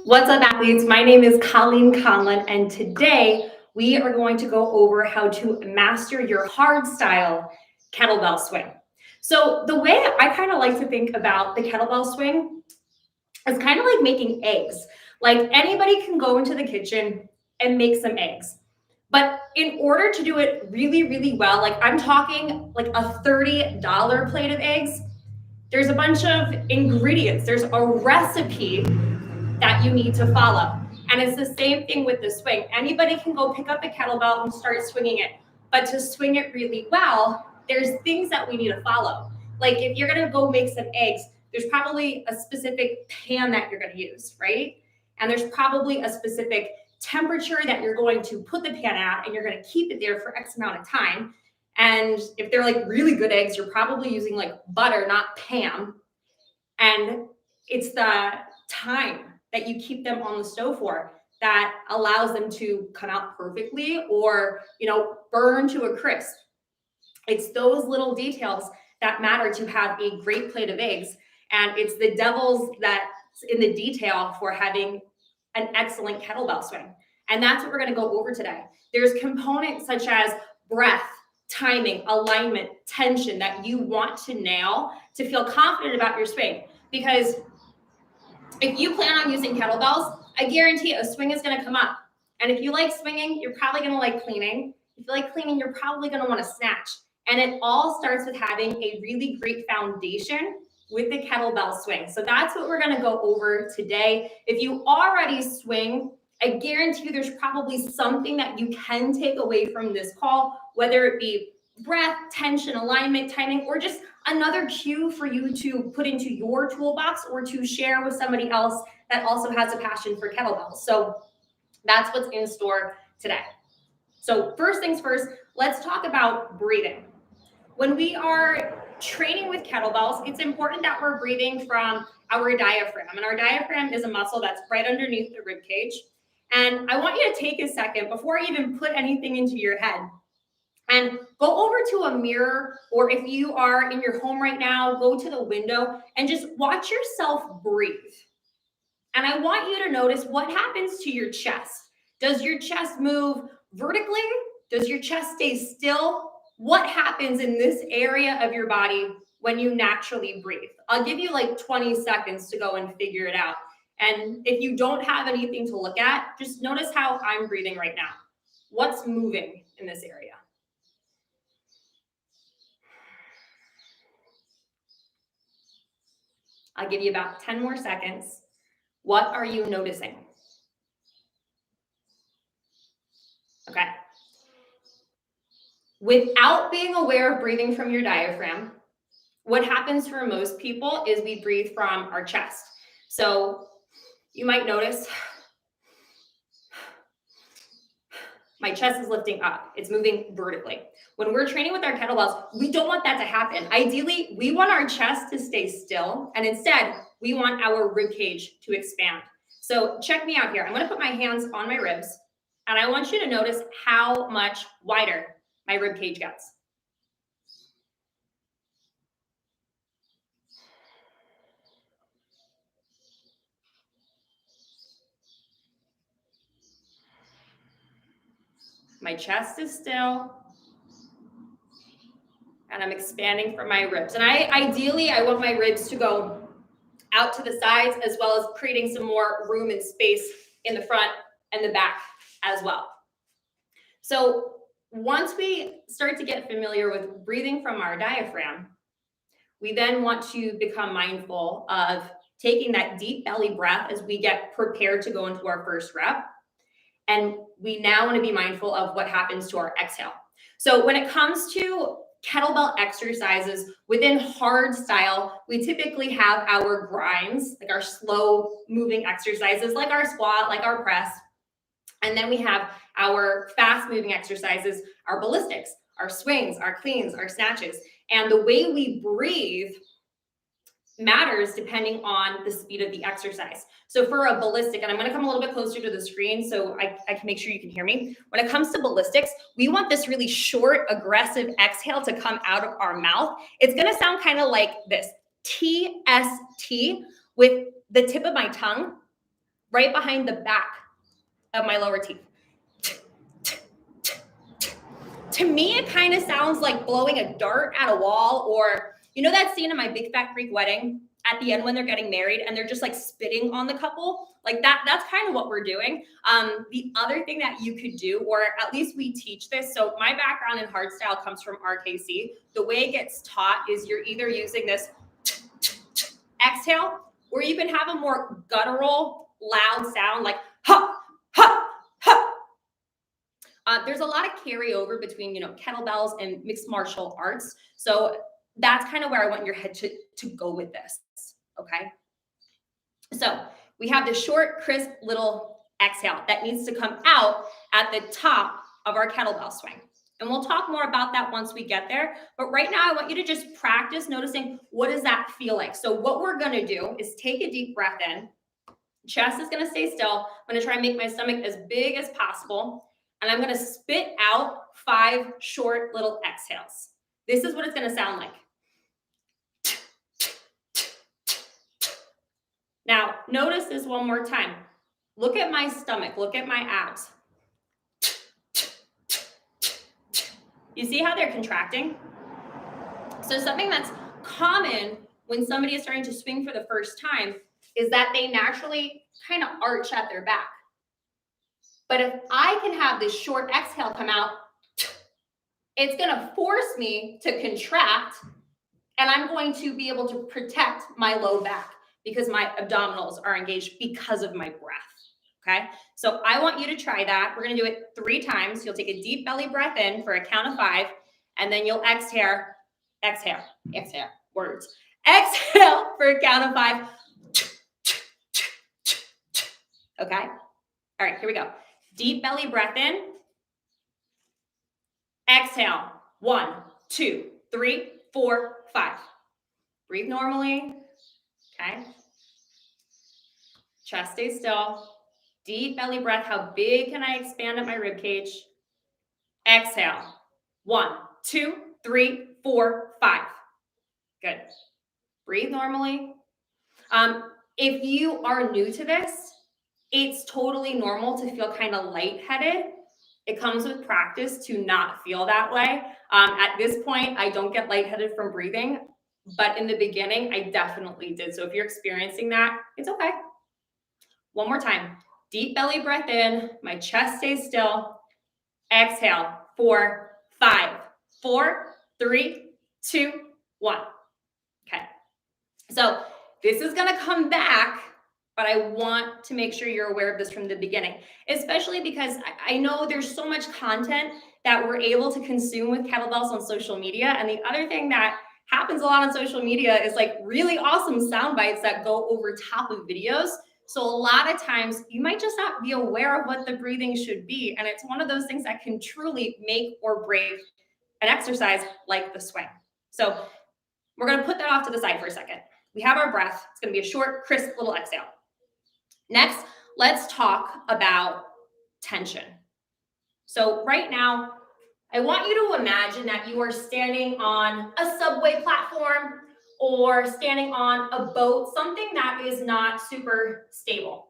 What's up, athletes? My name is Colleen Conlon, and today we are going to go over how to master your hard style kettlebell swing. So the way I kind of like to think about the kettlebell swing is kind of like making eggs. Like anybody can go into the kitchen and make some eggs. But in order to do it really, really well, like I'm talking like a $30 plate of eggs, there's a bunch of ingredients. There's a recipe that you need to follow. And it's the same thing with the swing. Anybody can go pick up a kettlebell and start swinging it. But to swing it really well, there's things that we need to follow. Like if you're going to go make some eggs, there's probably a specific pan that you're going to use, right? And there's probably a specific temperature that you're going to put the pan at, and you're going to keep it there for X amount of time. And if they're like really good eggs, you're probably using like butter, not Pam. And it's the time that you keep them on the stove for that allows them to come out perfectly or, burn to a crisp. It's those little details that matter to have a great plate of eggs. And it's the devil's that's in the detail for having an excellent kettlebell swing. And that's what we're going to go over today. There's components such as breath, timing, alignment, tension that you want to nail to feel confident about your swing. Because if you plan on using kettlebells, I guarantee a swing is going to come up. And if you like swinging, you're probably going to like cleaning. If you like cleaning, you're probably going to want to snatch. And it all starts with having a really great foundation with the kettlebell swing. So that's what we're going to go over today. If you already swing, I guarantee you there's probably something that you can take away from this call, whether it be breath, tension, alignment, timing, or just another cue for you to put into your toolbox or to share with somebody else that also has a passion for kettlebells. So that's what's in store today. So first things first, let's talk about breathing. When we are training with kettlebells, it's important that we're breathing from our diaphragm. And our diaphragm is a muscle that's right underneath the rib cage. And I want you to take a second before I even put anything into your head and go over to a mirror, or if you are in your home right now, go to the window and just watch yourself breathe. And I want you to notice what happens to your chest. Does your chest move vertically? Does your chest stay still? What happens in this area of your body when you naturally breathe? I'll give you like 20 seconds to go and figure it out. And if you don't have anything to look at, just notice how I'm breathing right now. What's moving in this area? I'll give you about 10 more seconds. What are you noticing? Okay. Without being aware of breathing from your diaphragm, what happens for most people is we breathe from our chest. So you might notice my chest is lifting up. It's moving vertically. When we're training with our kettlebells, we don't want that to happen. Ideally, we want our chest to stay still, and instead, we want our rib cage to expand. So check me out here. I'm going to put my hands on my ribs, and I want you to notice how much wider my rib cage gets. My chest is still, and I'm expanding from my ribs. And ideally, I want my ribs to go out to the sides, as well as creating some more room and space in the front and the back as well. So once we start to get familiar with breathing from our diaphragm, we then want to become mindful of taking that deep belly breath as we get prepared to go into our first rep. And we now want to be mindful of what happens to our exhale. So when it comes to kettlebell exercises within hard style, we typically have our grinds, like our slow moving exercises, like our squat, like our press. And then we have our fast moving exercises, our ballistics, our swings, our cleans, our snatches. And the way we breathe matters depending on the speed of the exercise. So for a ballistic, and I'm going to come a little bit closer to the screen so I can make sure you can hear me. When it comes to ballistics, we want this really short, aggressive exhale to come out of our mouth. It's going to sound kind of like this, TST, with the tip of my tongue right behind the back of my lower teeth. To me, it kind of sounds like blowing a dart at a wall, or you know that scene in My Big Fat Greek Wedding at the end when they're getting married and they're just like spitting on the couple? Like that's kind of what we're doing. The other thing that you could do, or at least we teach this, so my background in hardstyle comes from RKC. The way it gets taught is you're either using this exhale, or you can have a more guttural, loud sound like ha, ha, ha. There's a lot of carryover between, kettlebells and mixed martial arts. So that's kind of where I want your head to go with this, okay? So we have the short, crisp little exhale that needs to come out at the top of our kettlebell swing. And we'll talk more about that once we get there. But right now, I want you to just practice noticing, what does that feel like? So what we're going to do is take a deep breath in. Chest is going to stay still. I'm going to try and make my stomach as big as possible. And I'm going to spit out 5 short little exhales. This is what it's going to sound like. Now, notice this one more time. Look at my stomach. Look at my abs. You see how they're contracting? So something that's common when somebody is starting to swing for the first time is that they naturally kind of arch at their back. But if I can have this short exhale come out, it's going to force me to contract, and I'm going to be able to protect my low back because my abdominals are engaged because of my breath, okay? So I want you to try that. We're going to do it 3 times. You'll take a deep belly breath in for a count of 5, and then you'll exhale, words. Exhale for a count of 5. Okay? All right, here we go. Deep belly breath in. Exhale. 1, 2, 3, 4, 5. Breathe normally. Okay. Chest stays still. Deep belly breath. How big can I expand at my rib cage? Exhale. 1, 2, 3, 4, 5. Good. Breathe normally. If you are new to this, it's totally normal to feel kind of lightheaded. It comes with practice to not feel that way. At this point, I don't get lightheaded from breathing, but in the beginning, I definitely did. So if you're experiencing that, it's okay. One more time. Deep belly breath in. My chest stays still. Exhale. 4, 5, 4, 3, 2, 1. Okay. So this is going to come back, but I want to make sure you're aware of this from the beginning, especially because I know there's so much content that we're able to consume with kettlebells on social media. And the other thing that happens a lot on social media is like really awesome sound bites that go over top of videos. So a lot of times you might just not be aware of what the breathing should be. And it's one of those things that can truly make or break an exercise like the swing. So we're going to put that off to the side for a second. We have our breath. It's going to be a short, crisp little exhale. Next, let's talk about tension. So right now, I want you to imagine that you are standing on a subway platform or standing on a boat, something that is not super stable.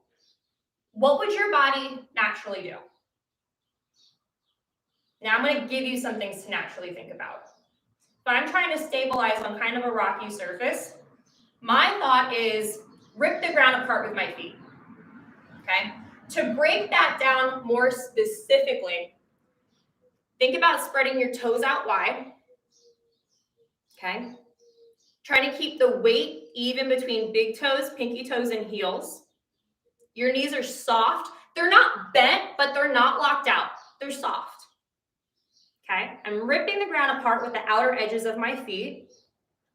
What would your body naturally do? Now I'm going to give you some things to naturally think about. But I'm trying to stabilize on kind of a rocky surface. My thought is rip the ground apart with my feet. Okay? To break that down more specifically, think about spreading your toes out wide. Okay? Try to keep the weight even between big toes, pinky toes, and heels. Your knees are soft. They're not bent, but they're not locked out. They're soft. Okay? I'm ripping the ground apart with the outer edges of my feet.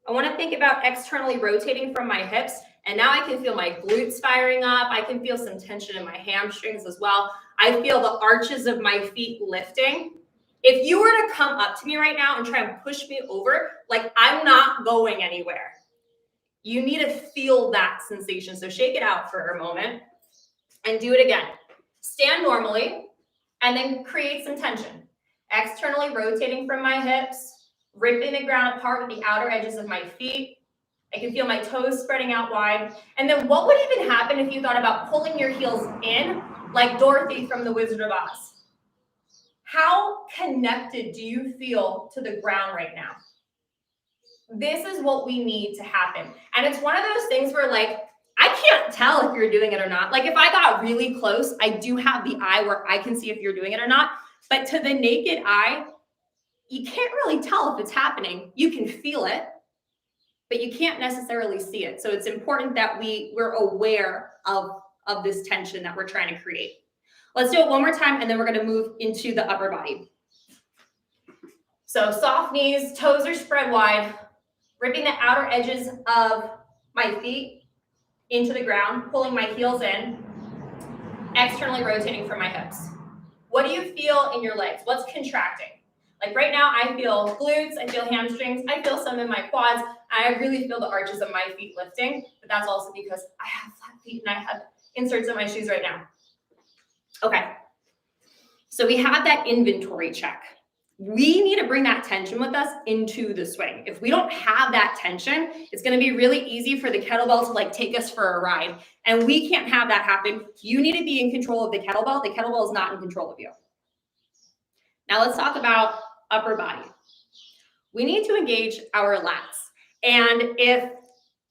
I want to think about externally rotating from my hips. And now I can feel my glutes firing up. I can feel some tension in my hamstrings as well. I feel the arches of my feet lifting. If you were to come up to me right now and try and push me over, like I'm not going anywhere. You need to feel that sensation. So shake it out for a moment and do it again. Stand normally and then create some tension. Externally rotating from my hips, ripping the ground apart with the outer edges of my feet. I can feel my toes spreading out wide. And then what would even happen if you thought about pulling your heels in like Dorothy from The Wizard of Oz? How connected do you feel to the ground right now? This is what we need to happen. And it's one of those things where like, I can't tell if you're doing it or not. Like if I got really close, I do have the eye where I can see if you're doing it or not. But to the naked eye, you can't really tell if it's happening. You can feel it, but you can't necessarily see it. So it's important that we're aware of this tension that we're trying to create. Let's do it one more time, and then we're going to move into the upper body. So soft knees, toes are spread wide, ripping the outer edges of my feet into the ground, pulling my heels in, externally rotating from my hips. What do you feel in your legs? What's contracting? Like right now, I feel glutes, I feel hamstrings, I feel some in my quads, I really feel the arches of my feet lifting, but that's also because I have flat feet and I have inserts in my shoes right now. Okay, so we have that inventory check. We need to bring that tension with us into the swing. If we don't have that tension, it's going to be really easy for the kettlebell to like take us for a ride, and we can't have that happen. You need to be in control of the kettlebell. The kettlebell is not in control of you. Now let's talk about upper body. We need to engage our lats. And if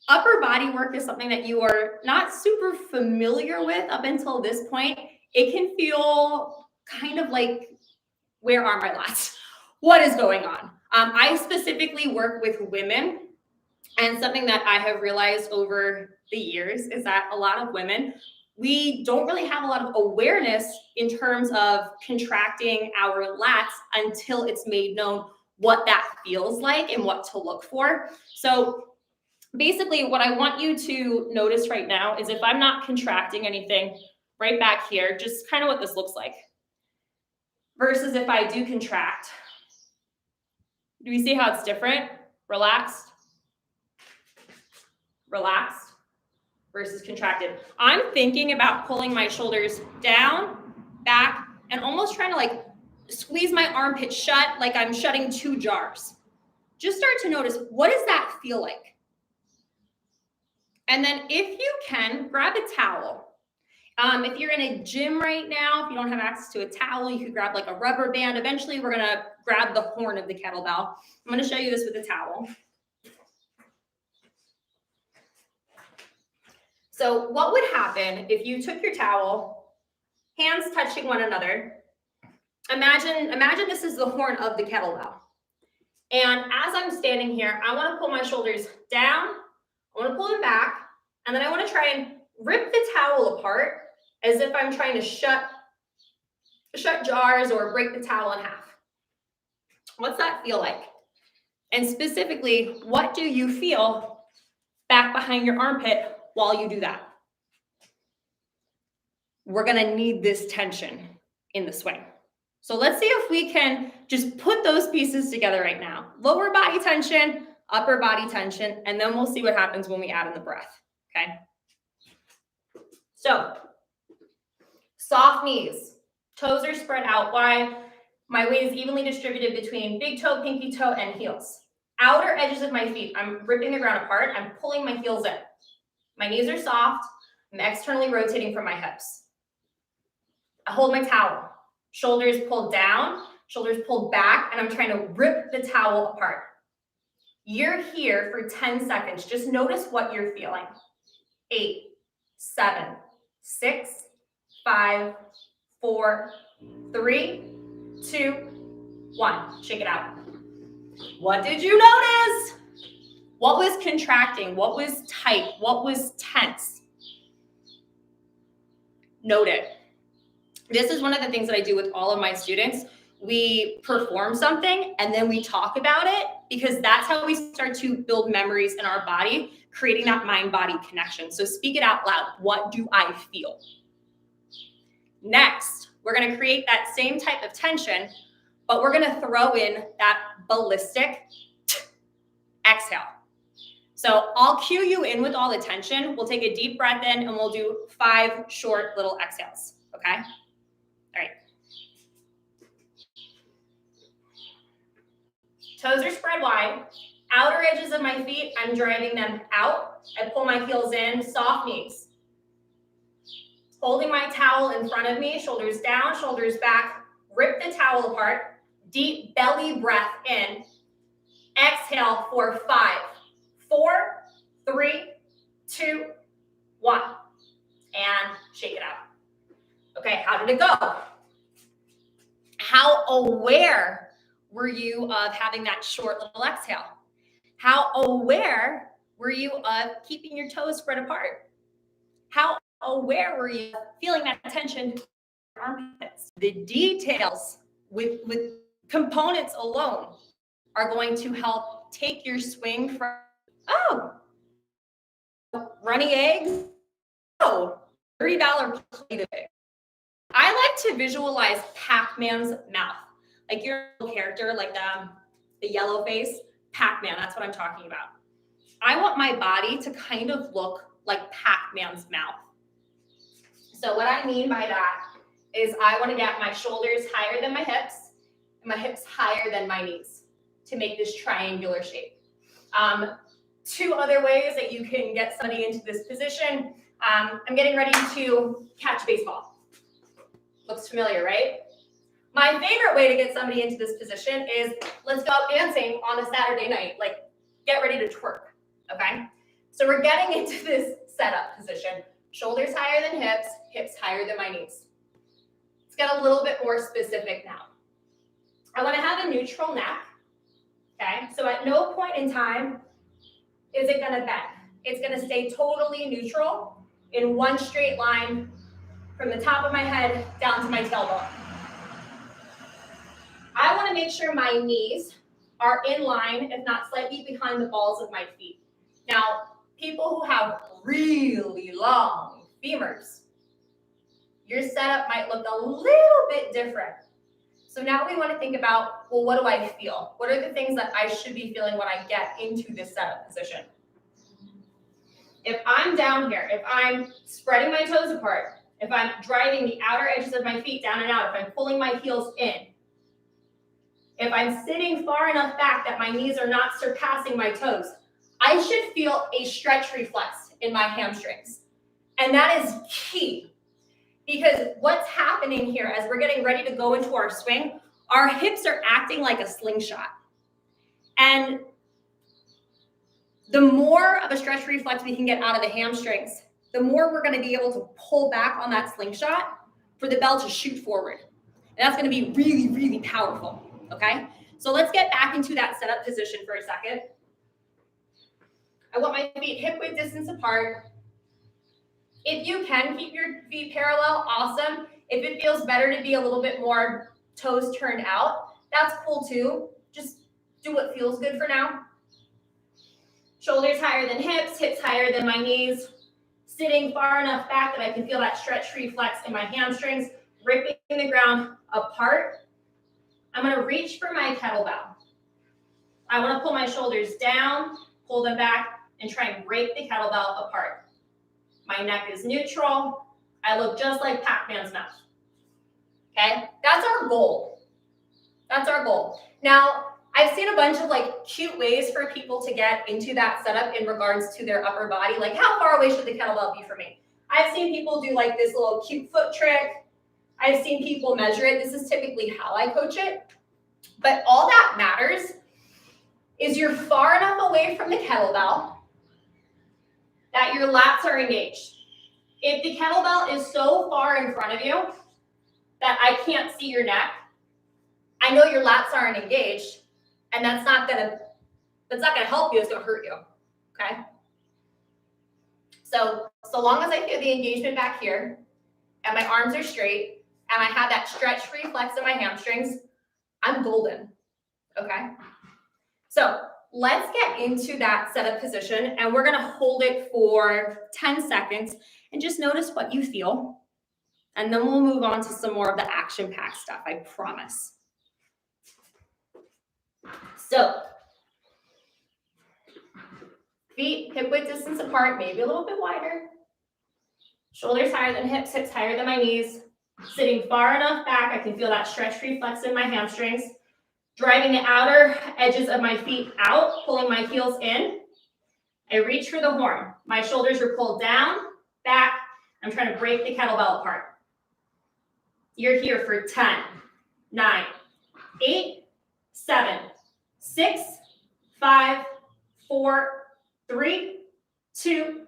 upper body work is something that you are not super familiar with up until this point, it can feel kind of like, where are my lats? What is going on? I specifically work with women, and something that I have realized over the years is that a lot of women, we don't really have a lot of awareness in terms of contracting our lats until it's made known what that feels like and what to look for. So basically what I want you to notice right now is if I'm not contracting anything right back here, just kind of what this looks like. Versus if I do contract. Do you see how it's different? Relaxed, relaxed, versus contracted. I'm thinking about pulling my shoulders down, back, and almost trying to like squeeze my armpit shut like I'm shutting two jars. Just start to notice, what does that feel like? And then if you can, grab a towel. If you're in a gym right now, if you don't have access to a towel, you could grab like a rubber band. Eventually, we're gonna grab the horn of the kettlebell. I'm gonna show you this with a towel. So what would happen if you took your towel, hands touching one another? Imagine this is the horn of the kettlebell. And as I'm standing here, I wanna pull my shoulders down, I wanna pull them back, and then I wanna try and rip the towel apart as if I'm trying to shut jars or break the towel in half. What's that feel like? And specifically, what do you feel back behind your armpit while you do that? We're gonna need this tension in the swing. So let's see if we can just put those pieces together right now. Lower body tension, upper body tension, and then we'll see what happens when we add in the breath, okay? So, soft knees, toes are spread out wide. My weight is evenly distributed between big toe, pinky toe, and heels. Outer edges of my feet, I'm ripping the ground apart. I'm pulling my heels in. My knees are soft. I'm externally rotating from my hips. I hold my towel. Shoulders pulled down, shoulders pulled back, and I'm trying to rip the towel apart. You're here for 10 seconds. Just notice what you're feeling. 8, 7, 6, 5, 4, 3, 2, 1. Shake it out. What did you notice? What was contracting? What was tight? What was tense? Note it. This is one of the things that I do with all of my students. We perform something and then we talk about it, because that's how we start to build memories in our body, creating that mind-body connection. So speak it out loud. What do I feel? Next, we're going to create that same type of tension, but we're going to throw in that ballistic exhale. So I'll cue you in with all the tension. We'll take a deep breath in and we'll do 5 short little exhales, okay? All right. Toes are spread wide. Outer edges of my feet, I'm driving them out. I pull my heels in, soft knees. Holding my towel in front of me, shoulders down, shoulders back. Rip the towel apart. Deep belly breath in. Exhale for 5, 4, 3, 2, 1. And shake it out. Okay, how did it go? How aware were you of having that short little exhale? How aware were you of keeping your toes spread apart? How aware were you of feeling that tension in your armpits? The details with components alone are going to help take your swing from, oh, runny eggs, oh, $30 plate of it. I like to visualize Pac-Man's mouth, like your little character, like the yellow face, Pac-Man, that's what I'm talking about. I want my body to kind of look like Pac-Man's mouth. So what I mean by that is I want to get my shoulders higher than my hips and my hips higher than my knees to make this triangular shape. 2 other ways that you can get somebody into this position. I'm getting ready to catch baseball. Looks familiar, right? My favorite way to get somebody into this position is let's go out dancing on a Saturday night. Like, get ready to twerk, okay? So we're getting into this setup position. Shoulders higher than hips, hips higher than my knees. Let's get a little bit more specific now. I want to have a neutral neck, okay? So at no point in time is it going to bend. It's going to stay totally neutral in one straight line from the top of my head down to my tailbone. I want to make sure my knees are in line, if not slightly behind the balls of my feet. Now, people who have really long femurs, your setup might look a little bit different. So now we want to think about, well, what do I feel? What are the things that I should be feeling when I get into this setup position? If I'm down here, if I'm spreading my toes apart, if I'm driving the outer edges of my feet down and out, if I'm pulling my heels in, if I'm sitting far enough back that my knees are not surpassing my toes, I should feel a stretch reflex in my hamstrings. And that is key, because what's happening here as we're getting ready to go into our swing, our hips are acting like a slingshot. And the more of a stretch reflex we can get out of the hamstrings, the more we're going to be able to pull back on that slingshot for the bell to shoot forward. And that's going to be really, really powerful, okay? So let's get back into that setup position for a second. I want my feet hip width distance apart. If you can keep your feet parallel, awesome. If it feels better to be a little bit more toes turned out, that's cool too. Just do what feels good for now. Shoulders higher than hips, hips higher than my knees. Sitting far enough back that I can feel that stretch reflex in my hamstrings, ripping the ground apart. I'm going to reach for my kettlebell. I want to pull my shoulders down, pull them back, and try and break the kettlebell apart. My neck is neutral. I look just like Pac-Man's mouth. Okay? That's our goal. That's our goal. Now, I've seen a bunch of like cute ways for people to get into that setup in regards to their upper body. Like, how far away should the kettlebell be from me? I've seen people do like this little cute foot trick. I've seen people measure it. This is typically how I coach it. But all that matters is you're far enough away from the kettlebell that your lats are engaged. If the kettlebell is so far in front of you that I can't see your neck, I know your lats aren't engaged, and that's not gonna help you, it's gonna hurt you, okay? So long as I feel the engagement back here, and my arms are straight, and I have that stretch reflex in my hamstrings, I'm golden, okay? So let's get into that setup position, and we're gonna hold it for 10 seconds, and just notice what you feel, and then we'll move on to some more of the action-packed stuff, I promise. So, feet hip width distance apart, maybe a little bit wider. Shoulders higher than hips, hips higher than my knees. Sitting far enough back, I can feel that stretch reflex in my hamstrings. Driving the outer edges of my feet out, pulling my heels in. I reach for the horn. My shoulders are pulled down, back. I'm trying to break the kettlebell apart. You're here for 10, 9, 8, 7, 6, 5, 4, 3, 2,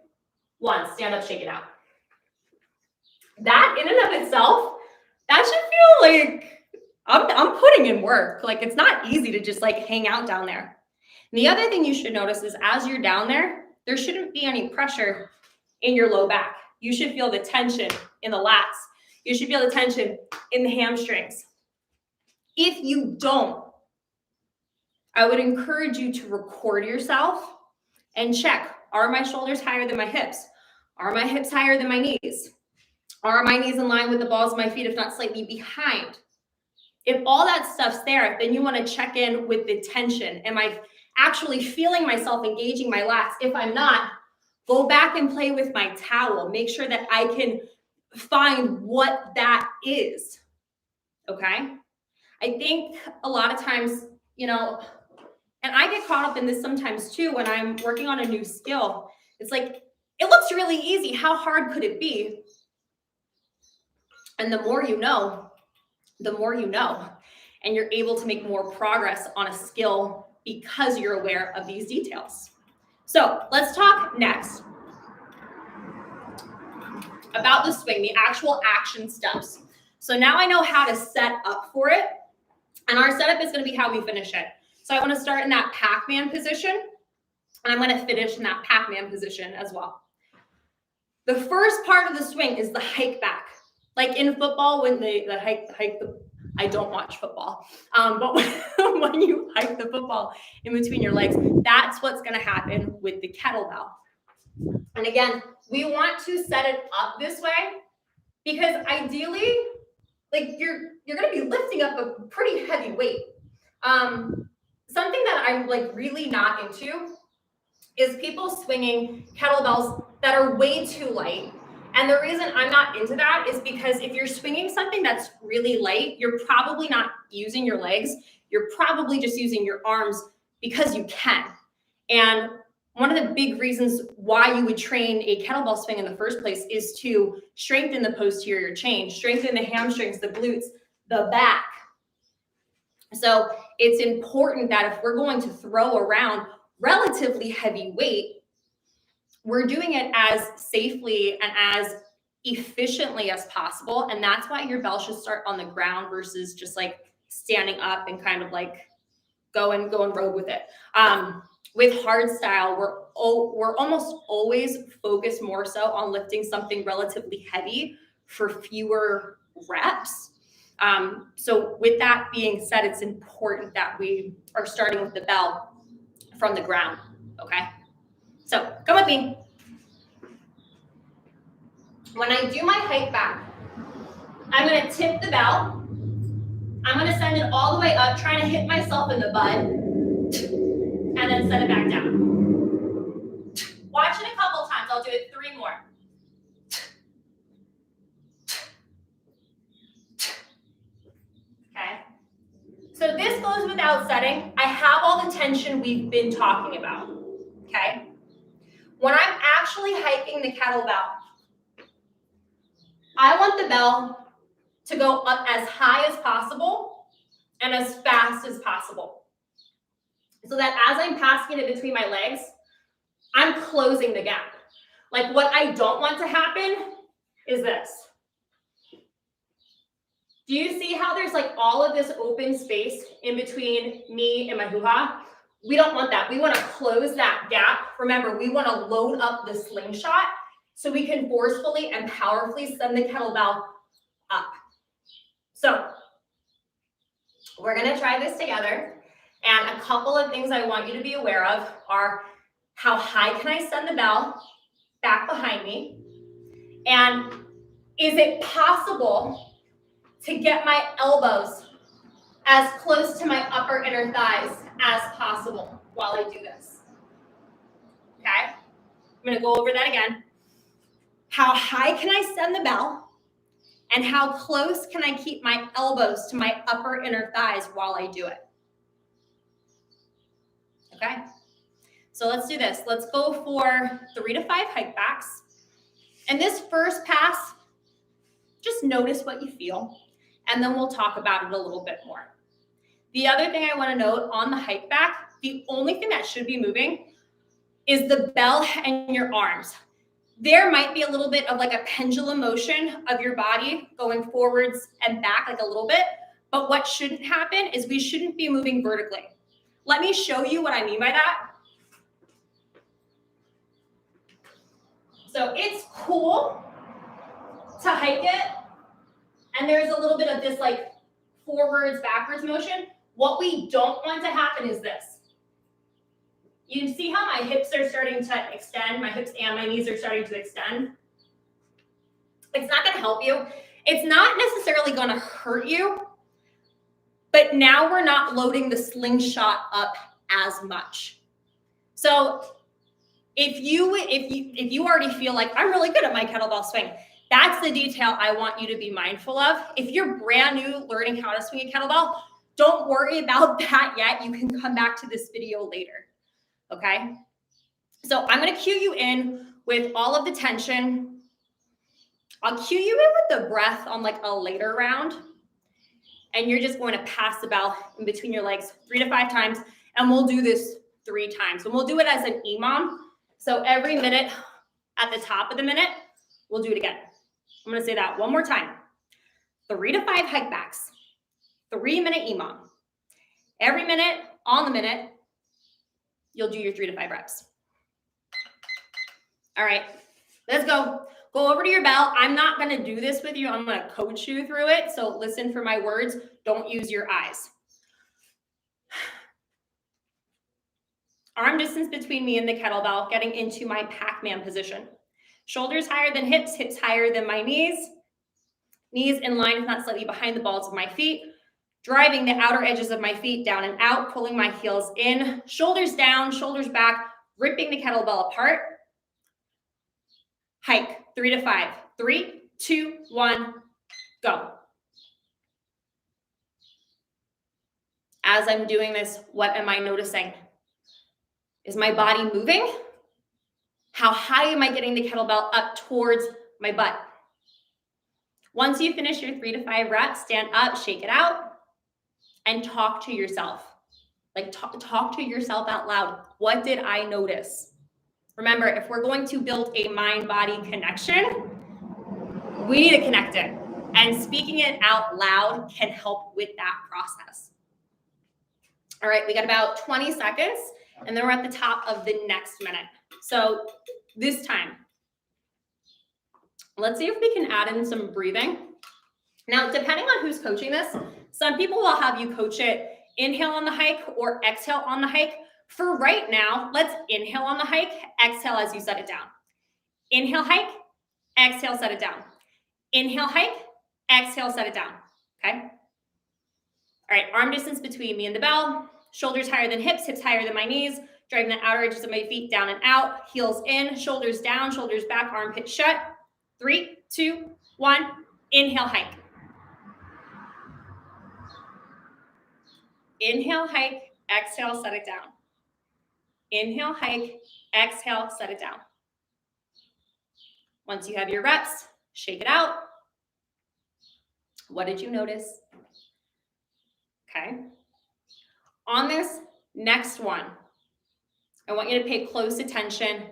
1. Stand up, shake it out. That in and of itself, that should feel like I'm putting in work. Like, it's not easy to just like hang out down there. And the other thing you should notice is as you're down there, there shouldn't be any pressure in your low back. You should feel the tension in the lats. You should feel the tension in the hamstrings. If you don't, I would encourage you to record yourself and check, are my shoulders higher than my hips? Are my hips higher than my knees? Are my knees in line with the balls of my feet, if not slightly behind? If all that stuff's there, then you want to check in with the tension. Am I actually feeling myself engaging my lats? If I'm not, go back and play with my towel. Make sure that I can find what that is, okay? I think a lot of times, you know, and I get caught up in this sometimes too when I'm working on a new skill. It's like, it looks really easy. How hard could it be? And the more you know, and you're able to make more progress on a skill because you're aware of these details. So let's talk next about the swing, the actual action steps. So now I know how to set up for it, and our setup is going to be how we finish it. So I want to start in that Pac-Man position, and I'm going to finish in that Pac-Man position as well. The first part of the swing is the hike back. Like in football, when they I don't watch football, but when you hike the football in between your legs, that's what's going to happen with the kettlebell. And again, we want to set it up this way because ideally, like you're going to be lifting up a pretty heavy weight. Something that I'm like really not into is people swinging kettlebells that are way too light. And the reason I'm not into that is because if you're swinging something that's really light, you're probably not using your legs. You're probably just using your arms because you can. And one of the big reasons why you would train a kettlebell swing in the first place is to strengthen the posterior chain, strengthen the hamstrings, the glutes, the back. So it's important that if we're going to throw around relatively heavy weight, we're doing it as safely and as efficiently as possible. And that's why your bell should start on the ground versus just like standing up and kind of like going rogue with it. With hard style, we're almost always focused more so on lifting something relatively heavy for fewer reps. So with that being said, it's important that we are starting with the bell from the ground, okay? So come with me. When I do my hike back, I'm going to tip the bell. I'm going to send it all the way up, trying to hit myself in the butt, and then send it back down. Watch it a couple times. I'll do it 3 more. Okay. So this goes without setting. I have all the tension we've been talking about. Okay. When I'm actually hiking the kettlebell, I want the bell to go up as high as possible and as fast as possible. So that as I'm passing it between my legs, I'm closing the gap. Like what I don't want to happen is this. Do you see how there's like all of this open space in between me and my hoo-ha? We don't want that. We want to close that gap. Remember, we want to load up the slingshot so we can forcefully and powerfully send the kettlebell up. So we're going to try this together. And a couple of things I want you to be aware of are how high can I send the bell back behind me? And is it possible to get my elbows as close to my upper inner thighs as possible while I do this? Okay, I'm going to go over that again. How high can I send the bell? And how close can I keep my elbows to my upper inner thighs while I do it? okay? So let's do this. Let's go for 3 to 5 hike backs. And this first pass, just notice what you feel, and then we'll talk about it a little bit more. The other thing I want to note on the hike back, the only thing that should be moving is the bell and your arms. There might be a little bit of like a pendulum motion of your body going forwards and back like a little bit, but what shouldn't happen is we shouldn't be moving vertically. Let me show you what I mean by that. So it's cool to hike it, and there's a little bit of this like forwards, backwards motion. What we don't want to happen is this. You see how my hips are starting to extend? My hips and my knees are starting to extend. It's not going to help you. It's not necessarily going to hurt you, but now we're not loading the slingshot up as much. So if you already feel like I'm really good at my kettlebell swing, that's the detail I want you to be mindful of. If you're brand new learning how to swing a kettlebell, don't worry about that yet. You can come back to this video later. Okay, so I'm going to cue you in with all of the tension. I'll cue you in with the breath on like a later round. And you're just going to pass the bell in between your legs 3 to 5 times. And we'll do this 3 times. And we'll do it as an EMOM. So every minute at the top of the minute, we'll do it again. I'm going to say that one more time. 3 to 5 hike backs, 3-minute EMOM. Every minute on the minute, you'll do your 3 to 5 reps. All right, let's go. Go over to your bell. I'm not going to do this with you. I'm going to coach you through it. So listen for my words. Don't use your eyes. Arm distance between me and the kettlebell, getting into my Pac-Man position. Shoulders higher than hips, hips higher than my knees. Knees in line, if not slightly behind the balls of my feet. Driving the outer edges of my feet down and out, pulling my heels in, shoulders down, shoulders back, ripping the kettlebell apart. Hike, 3 to 5. 3, 2, 1, go. As I'm doing this, what am I noticing? Is my body moving? How high am I getting the kettlebell up towards my butt? Once you finish your 3 to 5 reps, stand up, shake it out. And talk to yourself. Like talk to yourself out loud. What did I notice? Remember, if we're going to build a mind-body connection, we need to connect it. And speaking it out loud can help with that process. All right, we got about 20 seconds, and then we're at the top of the next minute. So this time, let's see if we can add in some breathing. Now, depending on who's coaching this, some people will have you coach it inhale on the hike or exhale on the hike. For right now, let's inhale on the hike, exhale as you set it down. Inhale, hike, exhale, set it down. Inhale, hike, exhale, set it down, okay? All right, arm distance between me and the bell, shoulders higher than hips, hips higher than my knees, driving the outer edges of my feet down and out, heels in, shoulders down, shoulders back, armpit shut. 3, 2, 1, inhale, hike. Inhale, hike, exhale, set it down. Inhale, hike, exhale, set it down. Once you have your reps, shake it out. What did you notice? Okay. On this next one, I want you to pay close attention.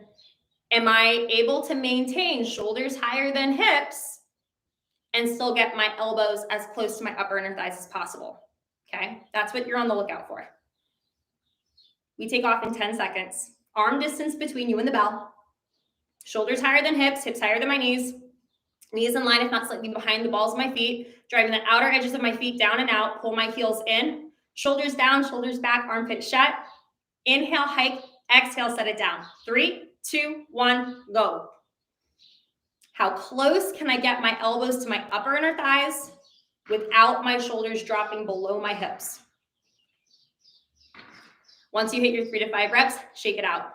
Am I able to maintain shoulders higher than hips and still get my elbows as close to my upper inner thighs as possible? Okay, that's what you're on the lookout for. We take off in 10 seconds. Arm distance between you and the bell. Shoulders higher than hips, hips higher than my knees. Knees in line, if not slightly behind the balls of my feet. Driving the outer edges of my feet down and out. Pull my heels in. Shoulders down, shoulders back, armpit shut. Inhale, hike, exhale, set it down. 3, 2, 1, go. How close can I get my elbows to my upper inner thighs without my shoulders dropping below my hips? Once you hit your 3 to 5 reps, shake it out.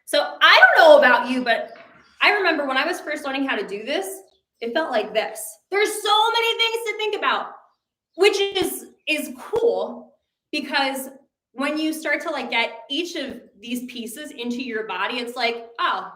So I don't know about you, but I remember when I was first learning how to do this, it felt like this. There's so many things to think about, which is cool because when you start to like get each of these pieces into your body, it's like, oh,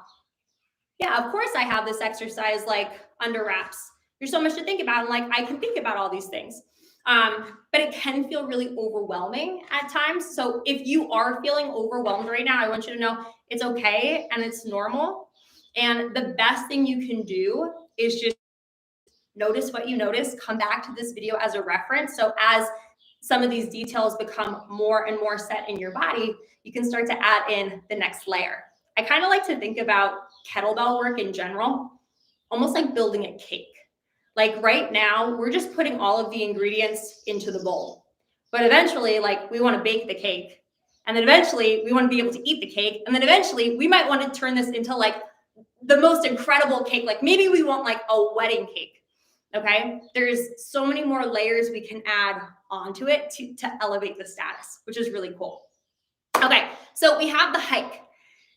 yeah, of course I have this exercise like under wraps. There's so much to think about. And like, I can think about all these things. But it can feel really overwhelming at times. So if you are feeling overwhelmed right now, I want you to know it's okay and it's normal. And the best thing you can do is just notice what you notice, come back to this video as a reference. So as some of these details become more and more set in your body, you can start to add in the next layer. I kind of like to think about kettlebell work in general, almost like building a cake. Like right now, we're just putting all of the ingredients into the bowl. But eventually, like we want to bake the cake. And then eventually we want to be able to eat the cake. And then eventually we might want to turn this into like the most incredible cake. Like maybe we want like a wedding cake. Okay. There's so many more layers we can add onto it to elevate the status, which is really cool. Okay. So we have the hike.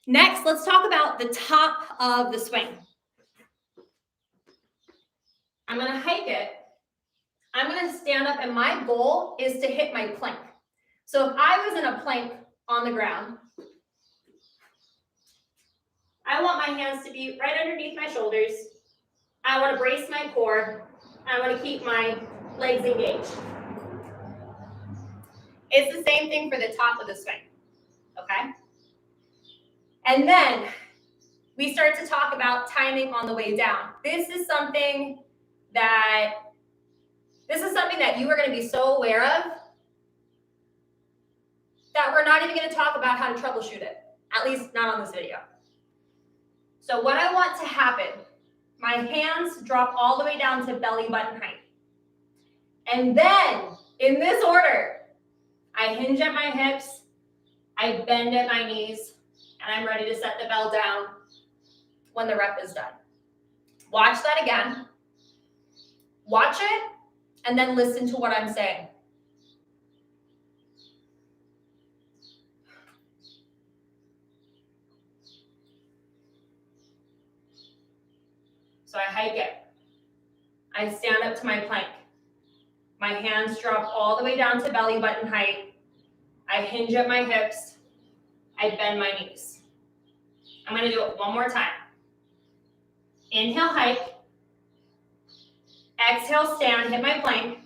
Next, let's talk about the top of the swing. I'm going to hike it. I'm going to stand up, and my goal is to hit my plank. So if I was in a plank on the ground, I want my hands to be right underneath my shoulders. I want to brace my core. I want to keep my legs engaged. It's the same thing for the top of the swing, okay? And then we start to talk about timing on the way down. This is something that you are going to be so aware of that we're not even going to talk about how to troubleshoot it, at least not on this video. So what I want to happen, my hands drop all the way down to belly button height. And then, in this order, I hinge at my hips, I bend at my knees, and I'm ready to set the bell down when the rep is done. Watch that again. Watch it, and then listen to what I'm saying. So I hike it. I stand up to my plank. My hands drop all the way down to belly button height. I hinge at my hips. I bend my knees. I'm going to do it one more time. Inhale, hike. Exhale, stand, hit my plank.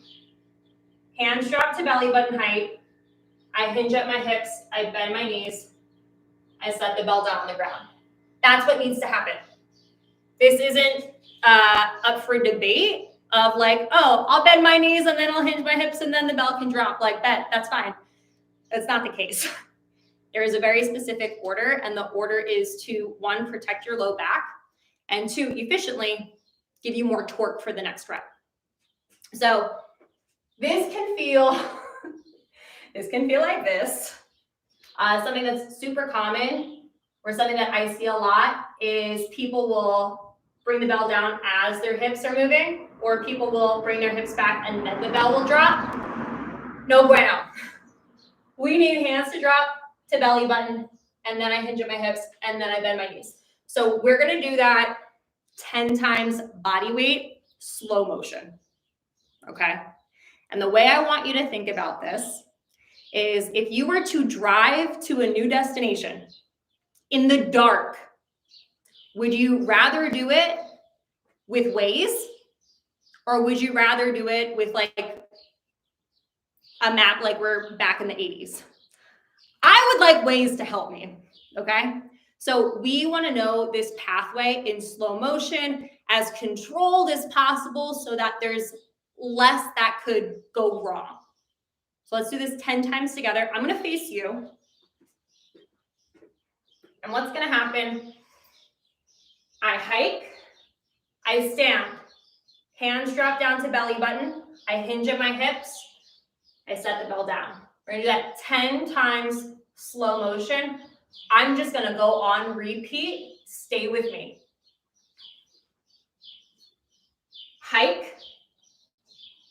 Hands drop to belly button height. I hinge at my hips. I bend my knees. I set the bell down on the ground. That's what needs to happen. This isn't up for debate of like, oh, I'll bend my knees and then I'll hinge my hips and then the bell can drop. Like that's fine. That's not the case. There is a very specific order, and the order is to, 1, protect your low back, and 2, efficiently give you more torque for the next rep. So this can feel like this. Something that's super common, or something that I see a lot, is people will bring the bell down as their hips are moving, or people will bring their hips back and then the bell will drop. No bueno. We need hands to drop to belly button, and then I hinge at my hips, and then I bend my knees. So we're going to do that 10 times body weight, slow motion. Okay? And the way I want you to think about this is, if you were to drive to a new destination in the dark, would you rather do it with Waze, or would you rather do it with like a map like we're back in the 80s? I would like Waze to help me, okay? So we want to know this pathway in slow motion, as controlled as possible, so that there's less that could go wrong. So let's do this 10 times together. I'm going to face you. And what's going to happen? I hike. I stand. Hands drop down to belly button. I hinge at my hips. I set the bell down. We're going to do that 10 times slow motion. I'm just going to go on repeat. Stay with me. Hike.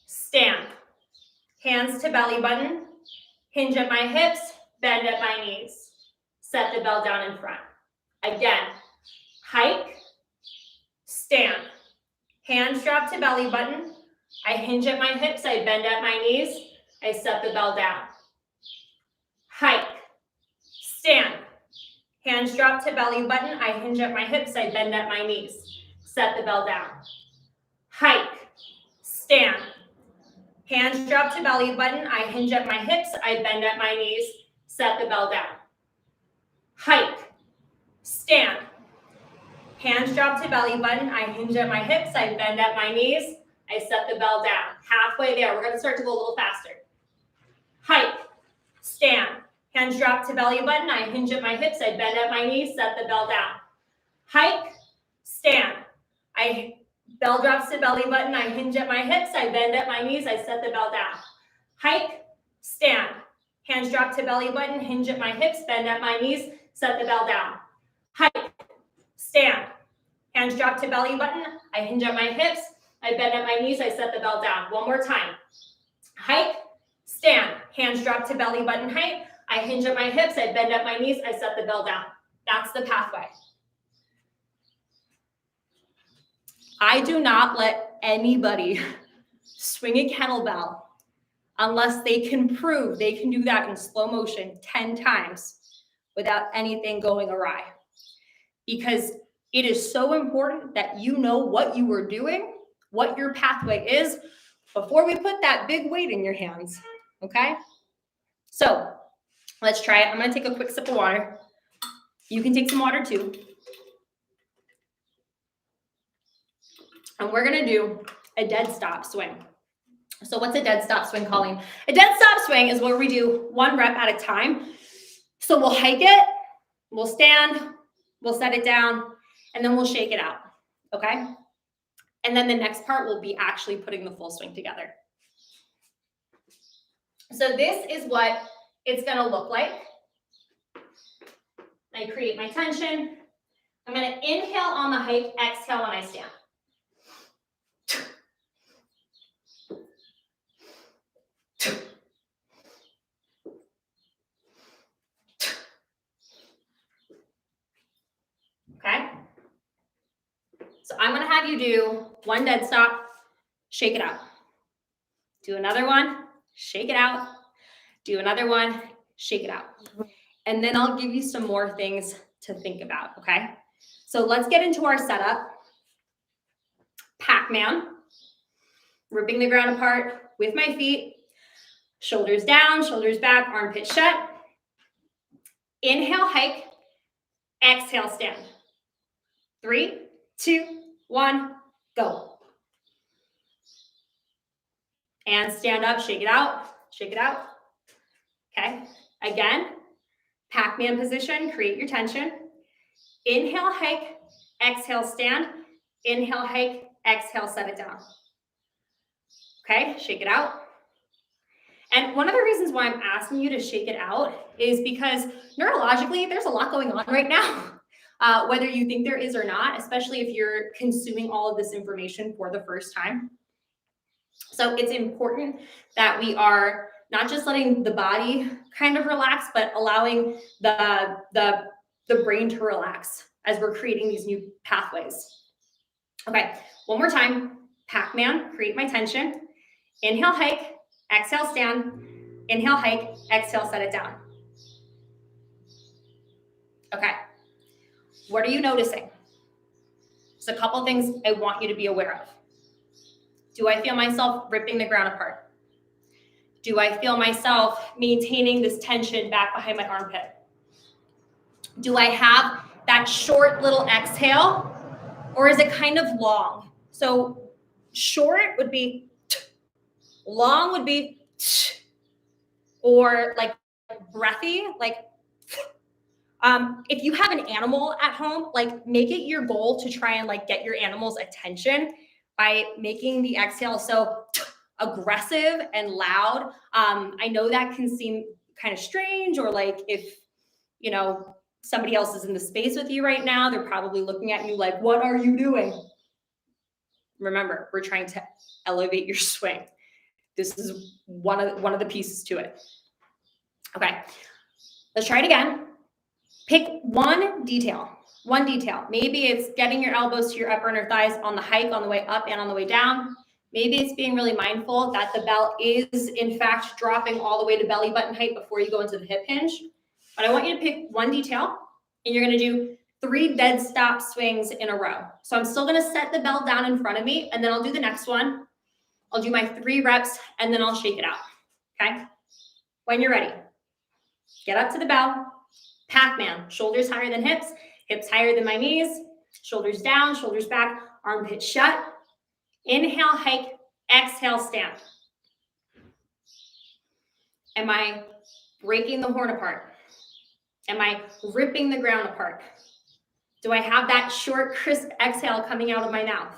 Stand. Hands to belly button. Hinge at my hips. Bend at my knees. Set the bell down in front. Again. Hike. Stand. Hands drop to belly button. I hinge at my hips. I bend at my knees. I set the bell down. hike, stand. Hands drop to belly button. I hinge at my hips. I bend at my knees. Set the bell down. Hike, stand. Hands drop to belly button. I hinge at my hips. I bend at my knees. Set the bell down. Hike, stand. Hands drop to belly button. I hinge at my hips. I bend at my knees. I set the bell down. Halfway there. We're going to start to go a little faster. Hike, stand. Hands drop to belly button. I hinge at my hips. I bend at my knees. Set the bell down. Hike, stand. Bell drops to belly button. I hinge at my hips. I bend at my knees. I set the bell down. Hike, stand. Hands drop to belly button. Hinge at my hips. Bend at my knees. Set the bell down. Hike, stand. Hands drop to belly button. I hinge at my hips. I bend at my knees. I set the bell down. One more time. Hike, stand. Hands drop to belly button height. I hinge at my hips. I bend at my knees. I set the bell down. That's the pathway. I do not let anybody swing a kettlebell unless they can prove they can do that in slow motion 10 times without anything going awry. Because it is so important that you know what you are doing, what your pathway is, before we put that big weight in your hands, okay? So let's try it. I'm gonna take a quick sip of water. You can take some water too. And we're gonna do a dead stop swing. So what's a dead stop swing, Colleen? A dead stop swing is where we do 1 rep at a time. So we'll hike it, we'll stand, we'll set it down, and then we'll shake it out, okay? And then the next part will be actually putting the full swing together. So this is what it's gonna look like. I create my tension. I'm gonna inhale on the hike, exhale when I stand. Okay? So I'm gonna have you do 1 dead stop, shake it out. Do another one, shake it out. Do another one, shake it out. And then I'll give you some more things to think about, okay? So let's get into our setup. Pac-Man, ripping the ground apart with my feet, shoulders down, shoulders back, armpit shut. Inhale, hike, exhale, stand. 3, 2, 1, go. And stand up, shake it out, shake it out. Okay, again, Pac-Man position, create your tension. Inhale, hike, exhale, stand. Inhale, hike, exhale, set it down. Okay, shake it out. And one of the reasons why I'm asking you to shake it out is because neurologically, there's a lot going on right now. Whether you think there is or not, especially if you're consuming all of this information for the first time. So it's important that we are not just letting the body kind of relax, but allowing the brain to relax as we're creating these new pathways. Okay, one more time. Pac-Man, create my tension. Inhale, hike, exhale, stand. Inhale, hike, exhale, set it down. Okay. What are you noticing? There's a couple things I want you to be aware of. Do I feel myself ripping the ground apart? Do I feel myself maintaining this tension back behind my armpit? Do I have that short little exhale, or is it kind of long? So short would be, long would be, or like breathy, like, if you have an animal at home, like make it your goal to try and like get your animal's attention by making the exhale so aggressive and loud. I know that can seem kind of strange, or like if, you know, somebody else is in the space with you right now, they're probably looking at you like, what are you doing? Remember, we're trying to elevate your swing. This is one of the pieces to it. Okay, let's try it again. Pick one detail. Maybe it's getting your elbows to your upper inner thighs on the hike on the way up and on the way down. Maybe it's being really mindful that the bell is in fact dropping all the way to belly button height before you go into the hip hinge. But I want you to pick one detail, and you're gonna do 3 dead stop swings in a row. So I'm still gonna set the bell down in front of me, and then I'll do the next one. I'll do my 3 reps, and then I'll shake it out, okay? When you're ready, get up to the bell, Pac-Man, shoulders higher than hips higher than my knees, shoulders down, shoulders back, armpits shut. Inhale, hike, exhale, stand. Am I breaking the horn apart? Am I ripping the ground apart? Do I have that short, crisp exhale coming out of my mouth?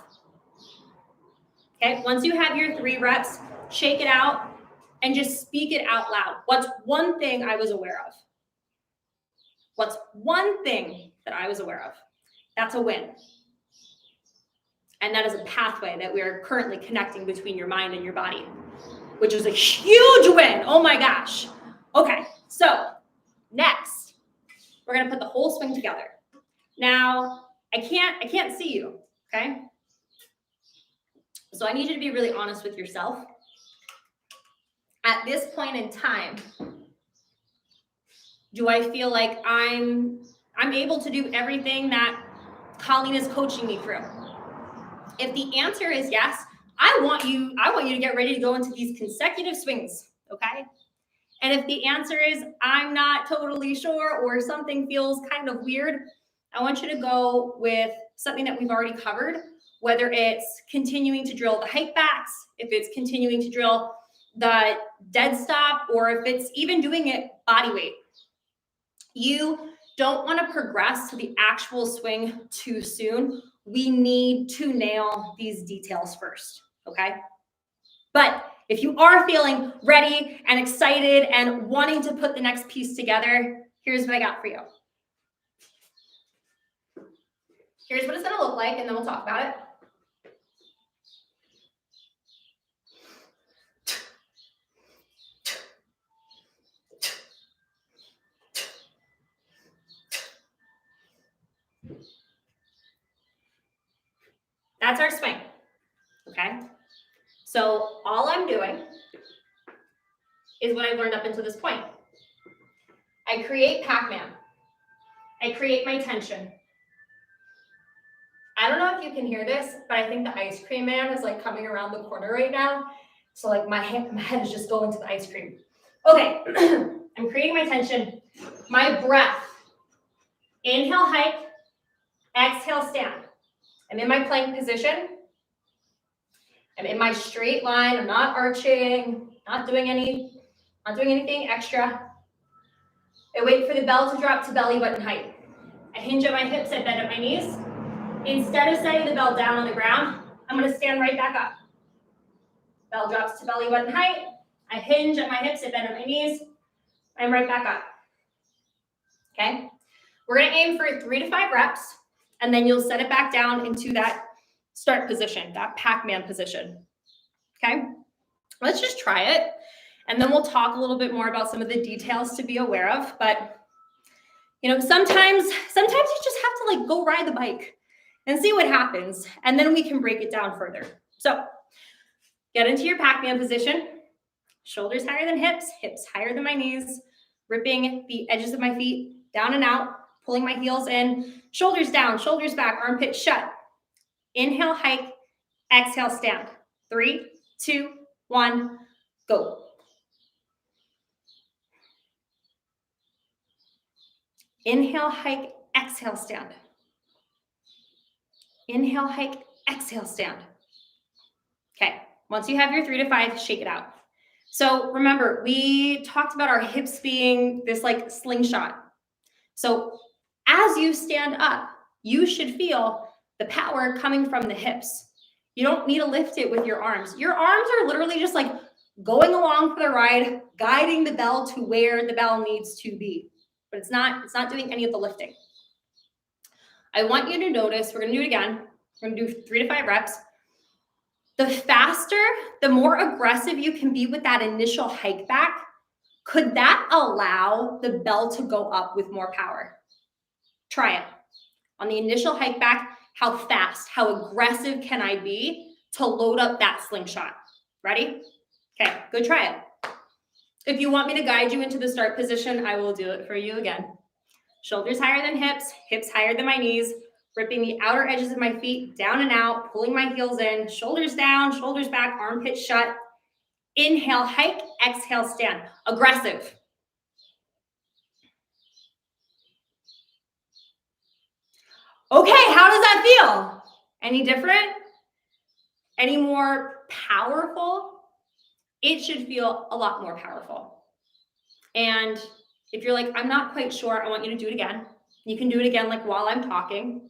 Okay, once you have your 3 reps, shake it out and just speak it out loud. What's one thing I was aware of? What's one thing that I was aware of? That's a win. And that is a pathway that we are currently connecting between your mind and your body, which is a huge win. Oh my gosh. Okay, so next, we're gonna put the whole swing together. Now, I can't see you, okay? So I need you to be really honest with yourself. At this point in time, do I feel like I'm able to do everything that Colleen is coaching me through? If the answer is yes, I want you to get ready to go into these consecutive swings, okay? And if the answer is I'm not totally sure or something feels kind of weird, I want you to go with something that we've already covered, whether it's continuing to drill the hike backs, if it's continuing to drill the dead stop, or if it's even doing it body weight. You don't want to progress to the actual swing too soon. We need to nail these details first, okay? But if you are feeling ready and excited and wanting to put the next piece together, here's what I got for you. Here's what it's gonna look like, and then we'll talk about it. That's our swing, okay? So all I'm doing is what I've learned up until this point. I create Pac-Man. I create my tension. I don't know if you can hear this, but I think the ice cream man is like coming around the corner right now. So like my head is just going to the ice cream. Okay, I'm creating my tension. My breath. Inhale, hike. Exhale, stand. I'm in my plank position. I'm in my straight line. I'm not arching, not doing anything extra. I wait for the bell to drop to belly button height. I hinge at my hips, I bend at my knees. Instead of setting the bell down on the ground, I'm gonna stand right back up. Bell drops to belly button height. I hinge at my hips, I bend at my knees. I'm right back up. Okay? We're gonna aim for 3 to 5 reps, and then you'll set it back down into that start position, that Pac-Man position. Okay? Let's just try it, and then we'll talk a little bit more about some of the details to be aware of. But you know, sometimes you just have to like go ride the bike and see what happens, and then we can break it down further. So get into your Pac-Man position, shoulders higher than hips higher than my knees, ripping the edges of my feet down and out, pulling my heels in, shoulders down, shoulders back, armpits shut. Inhale, hike, exhale, stand. 3, 2, 1, go. Inhale, hike, exhale, stand. Inhale, hike, exhale, stand. Okay, once you have your 3 to 5, shake it out. So remember, we talked about our hips being this like slingshot. So as you stand up, you should feel the power coming from the hips. You don't need to lift it with your arms. Your arms are literally just like going along for the ride, guiding the bell to where the bell needs to be. But it's not doing any of the lifting. I want you to notice, we're gonna do it again. We're gonna do 3 to 5 reps. The faster, the more aggressive you can be with that initial hike back, could that allow the bell to go up with more power? Try it. On the initial hike back, how fast, how aggressive can I be to load up that slingshot. Ready? Okay, go try it. If you want me to guide you into the start position, I will do it for you again. Shoulders higher than hips, hips higher than my knees, ripping the outer edges of my feet down and out, pulling my heels in, shoulders down, shoulders back, armpits shut. Inhale, hike, exhale, stand. Aggressive. Okay, how does that feel? Any different? Any more powerful? It should feel a lot more powerful. And if you're like, I'm not quite sure, I want you to do it again. You can do it again like while I'm talking.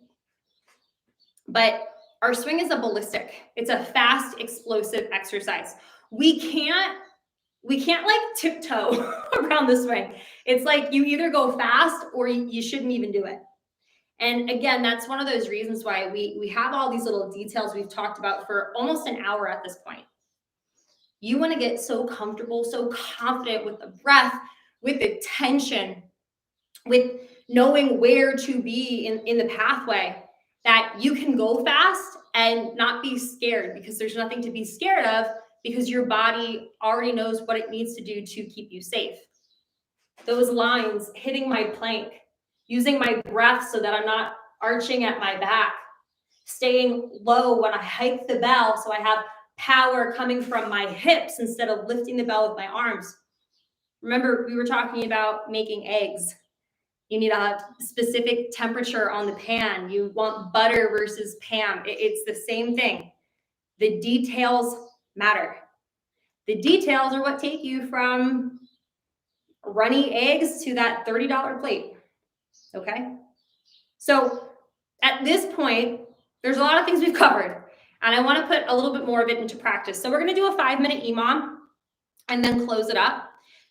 But our swing is a ballistic. It's a fast, explosive exercise. We can't like tiptoe around the swing. It's like you either go fast or you shouldn't even do it. And again, that's one of those reasons why we have all these little details we've talked about for almost an hour at this point. You want to get so comfortable, so confident with the breath, with the tension, with knowing where to be in the pathway, that you can go fast and not be scared, because there's nothing to be scared of, because your body already knows what it needs to do to keep you safe. Those lines, hitting my plank, using my breath so that I'm not arching at my back, staying low when I hike the bell so I have power coming from my hips instead of lifting the bell with my arms. Remember, we were talking about making eggs. You need a specific temperature on the pan. You want butter versus Pam. It's the same thing. The details matter. The details are what take you from runny eggs to that $30 plate. Okay? So at this point, there's a lot of things we've covered, and I want to put a little bit more of it into practice. So we're going to do a 5-minute EMOM and then close it up.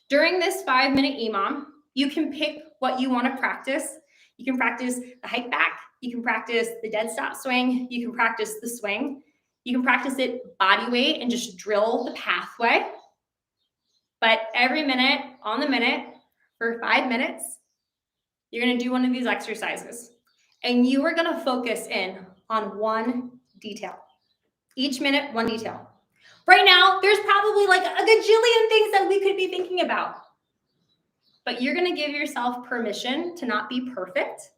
During this 5-minute EMOM, you can pick what you want to practice. You can practice the hike back. You can practice the dead stop swing. You can practice the swing. You can practice it body weight and just drill the pathway. But every minute on the minute for 5 minutes, you're going to do one of these exercises. And you are going to focus in on one detail. Each minute, one detail. Right now, there's probably like a gajillion things that we could be thinking about. But you're going to give yourself permission to not be perfect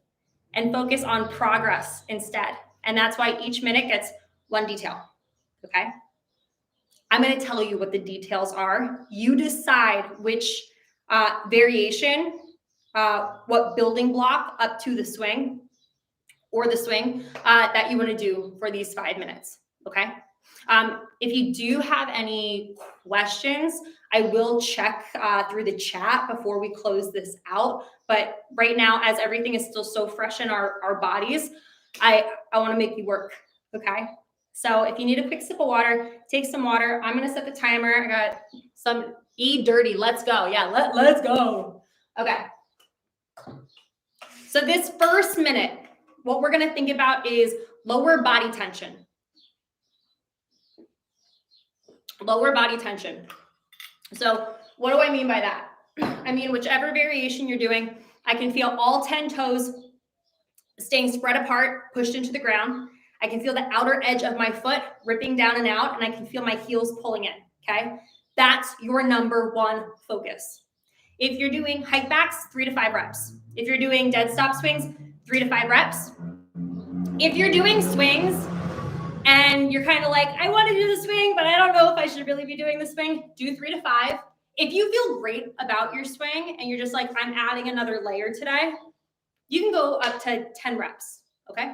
and focus on progress instead. And that's why each minute gets one detail. Okay? I'm going to tell you what the details are. You decide which variation, what building block up to the swing or the swing that you want to do for these 5 minutes. Okay? If you do have any questions, I will check through the chat before we close this out. But right now, as everything is still so fresh in our bodies, I want to make you work. Okay? So if you need a quick sip of water, take some water. I'm going to set the timer. I got some dirty. Let's go. Yeah, let's go. Okay. So this first minute, what we're going to think about is lower body tension. Lower body tension. So what do I mean by that? I mean, whichever variation you're doing, I can feel all 10 toes staying spread apart, pushed into the ground. I can feel the outer edge of my foot ripping down and out, and I can feel my heels pulling in, okay? That's your number one focus. If you're doing hike backs, 3 to 5 reps. If you're doing dead stop swings, 3 to 5 reps. If you're doing swings and you're kind of like, I want to do the swing, but I don't know if I should really be doing the swing, do 3 to 5. If you feel great about your swing and you're just like, I'm adding another layer today, you can go up to 10 reps, okay?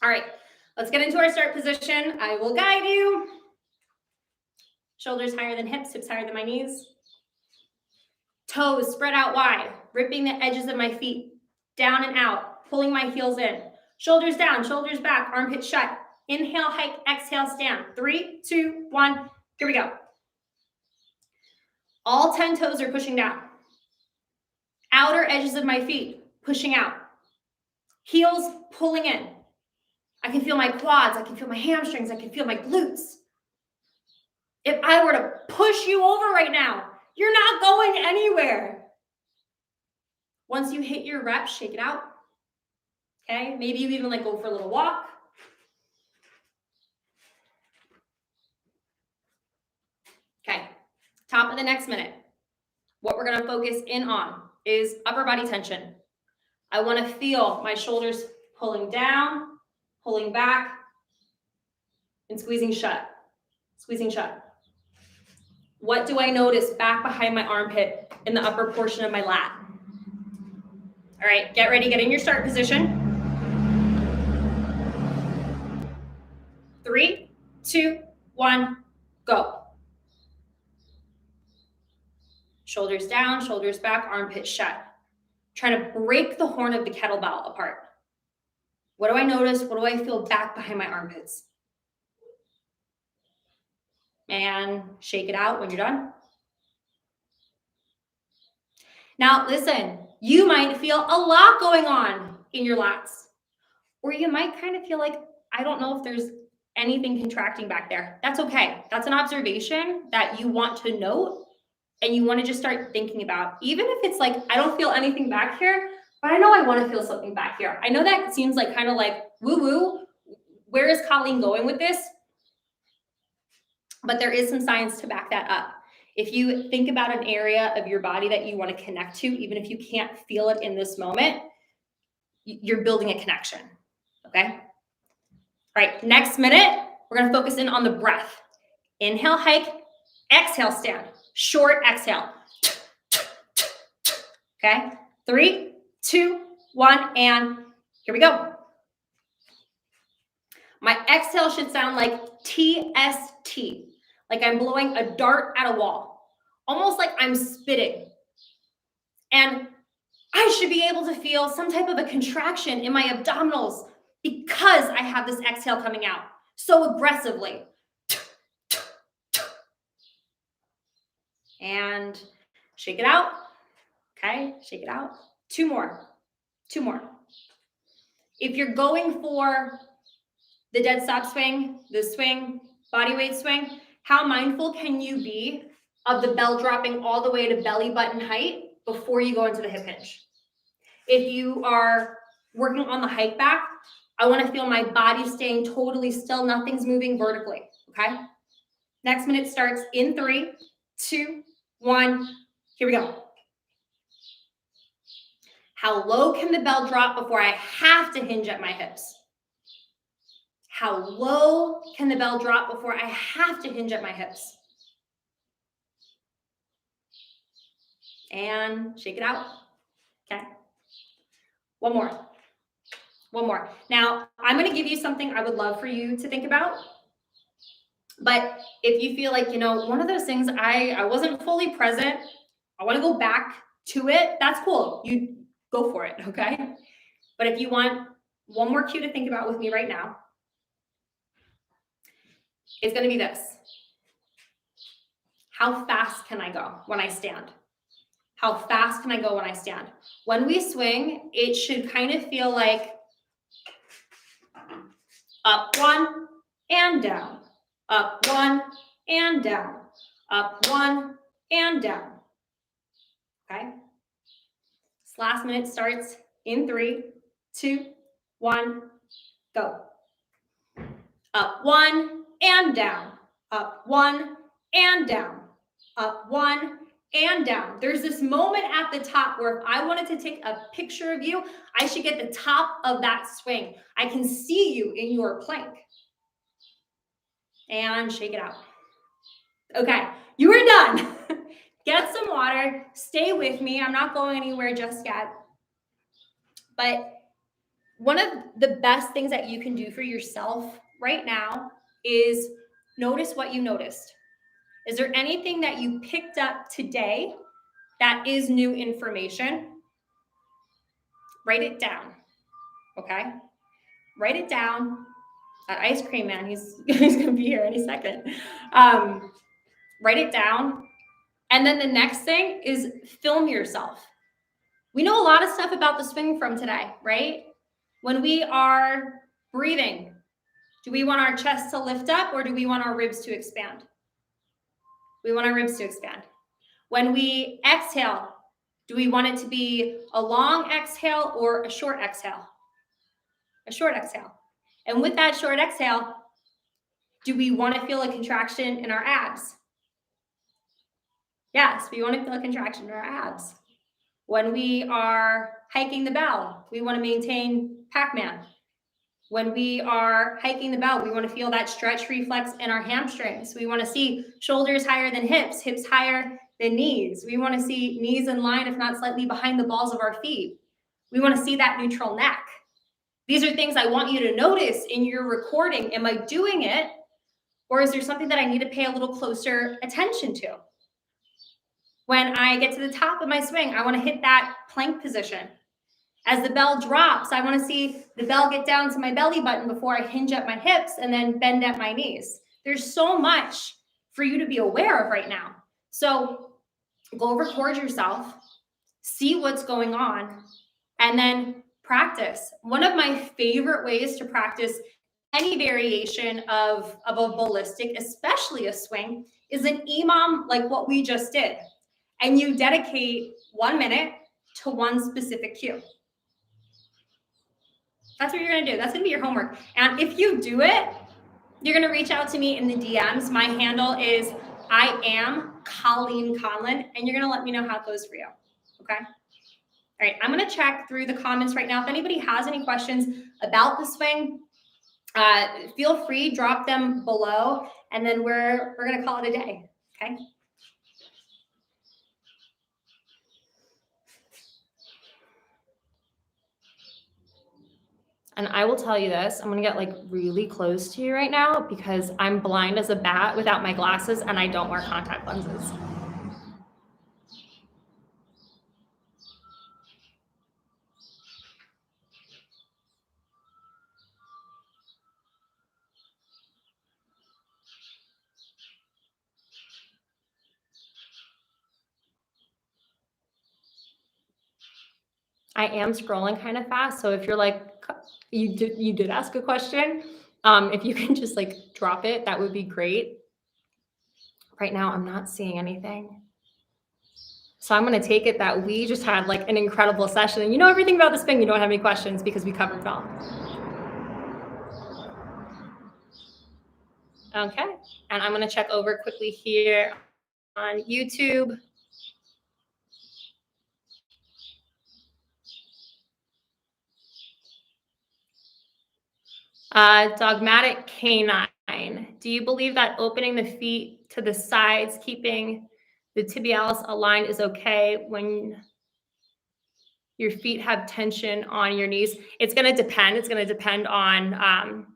All right, let's get into our start position. I will guide you. Shoulders higher than hips, hips higher than my knees. Toes spread out wide, ripping the edges of my feet down and out, pulling my heels in. Shoulders down, shoulders back, armpits shut. Inhale, hike, exhale, stand. 3, 2, 1, here we go. All 10 toes are pushing down. Outer edges of my feet pushing out. Heels pulling in. I can feel my quads, I can feel my hamstrings, I can feel my glutes. If I were to push you over right now, you're not going anywhere. Once you hit your reps, shake it out. Okay, maybe you even like go for a little walk. Top of the next minute, what we're gonna focus in on is upper body tension. I wanna feel my shoulders pulling down, pulling back, and squeezing shut, squeezing shut. What do I notice back behind my armpit in the upper portion of my lat? All right, get ready, get in your start position. 3, 2, 1, go. Shoulders down, shoulders back, armpit shut. Trying to break the horn of the kettlebell apart. What do I notice? What do I feel back behind my armpits? And shake it out when you're done. Now, listen, you might feel a lot going on in your lats, or you might kind of feel like, I don't know if there's anything contracting back there. That's okay. That's an observation that you want to note and you want to just start thinking about. Even if it's like, I don't feel anything back here, but I know I want to feel something back here. I know that seems like kind of like woo-woo. Where is Colleen going with this? But there is some science to back that up. If you think about an area of your body that you want to connect to, even if you can't feel it in this moment, you're building a connection, okay? All right, next minute, we're gonna focus in on the breath. Inhale, hike, exhale, stand. Short exhale. Okay, 3, 2, 1, and here we go. My exhale should sound like TST, like I'm blowing a dart at a wall, almost like I'm spitting. And I should be able to feel some type of a contraction in my abdominals because I have this exhale coming out so aggressively. And shake it out. Okay, shake it out. 2 more. 2 more. If you're going for the dead stop swing, the swing, body weight swing, how mindful can you be of the bell dropping all the way to belly button height before you go into the hip hinge? If you are working on the hike back, I want to feel my body staying totally still. Nothing's moving vertically, okay? Next minute starts in 3, 2, 1. Here we go. How low can the bell drop before I have to hinge at my hips? How low can the bell drop before I have to hinge at my hips? And shake it out. Okay. One more. One more. Now, I'm going to give you something I would love for you to think about. But if you feel like, one of those things, I wasn't fully present, I want to go back to it, that's cool. You go for it, okay? But if you want one more cue to think about with me right now, it's going to be this. How fast can I go when I stand? How fast can I go when I stand? When we swing, it should kind of feel like up 1 and down, up 1 and down, up 1 and down. Okay? This last minute starts in 3, 2, 1, go. Up 1 and down, up 1 and down, up 1 and down. There's this moment at the top where if I wanted to take a picture of you, I should get the top of that swing. I can see you in your plank. And shake it out. Okay, you are done. Get some water, stay with me. I'm not going anywhere just yet. But one of the best things that you can do for yourself right now is notice what you noticed. Is there anything that you picked up today that is new information? Write it down, okay? Write it down. That ice cream man, he's going to be here any second. Write it down. And then the next thing is film yourself. We know a lot of stuff about the swing from today, right? When we are breathing, do we want our chest to lift up or do we want our ribs to expand? We want our ribs to expand. When we exhale, do we want it to be a long exhale or a short exhale? A short exhale. And with that short exhale, do we want to feel a contraction in our abs? Yes, we want to feel a contraction in our abs. When we are hiking the bell, we want to maintain Pac-Man. When we are hiking the bell, we want to feel that stretch reflex in our hamstrings. We want to see shoulders higher than hips, hips higher than knees. We want to see knees in line, if not slightly behind the balls of our feet. We want to see that neutral neck. These are things I want you to notice in your recording. Am I doing it? Or is there something that I need to pay a little closer attention to? When I get to the top of my swing, I want to hit that plank position. As the bell drops, I want to see the bell get down to my belly button before I hinge at my hips and then bend at my knees. There's so much for you to be aware of right now. So go record yourself, see what's going on, and then practice. One of my favorite ways to practice any variation of a ballistic, especially a swing, is an EMOM like what we just did. And you dedicate 1 minute to one specific cue. That's what you're going to do. That's going to be your homework. And if you do it, you're going to reach out to me in the DMs. My handle is I am Colleen Conlon, and you're going to let me know how it goes for you. Okay? All right. I'm going to check through the comments right now. If anybody has any questions about the swing, feel free, drop them below, and then we're going to call it a day. Okay? And I will tell you this, I'm gonna get like really close to you right now because I'm blind as a bat without my glasses and I don't wear contact lenses. I am scrolling kind of fast, so if you're like, you did ask a question, if you can just like drop it, that would be great. Right now, I'm not seeing anything. So I'm going to take it that we just had like an incredible session. And you know everything about the swing, you don't have any questions because we covered it all. Okay, and I'm going to check over quickly here on YouTube. Dogmatic canine. Do you believe that opening the feet to the sides, keeping the tibialis aligned is okay when your feet have tension on your knees? It's going to depend. It's going to depend on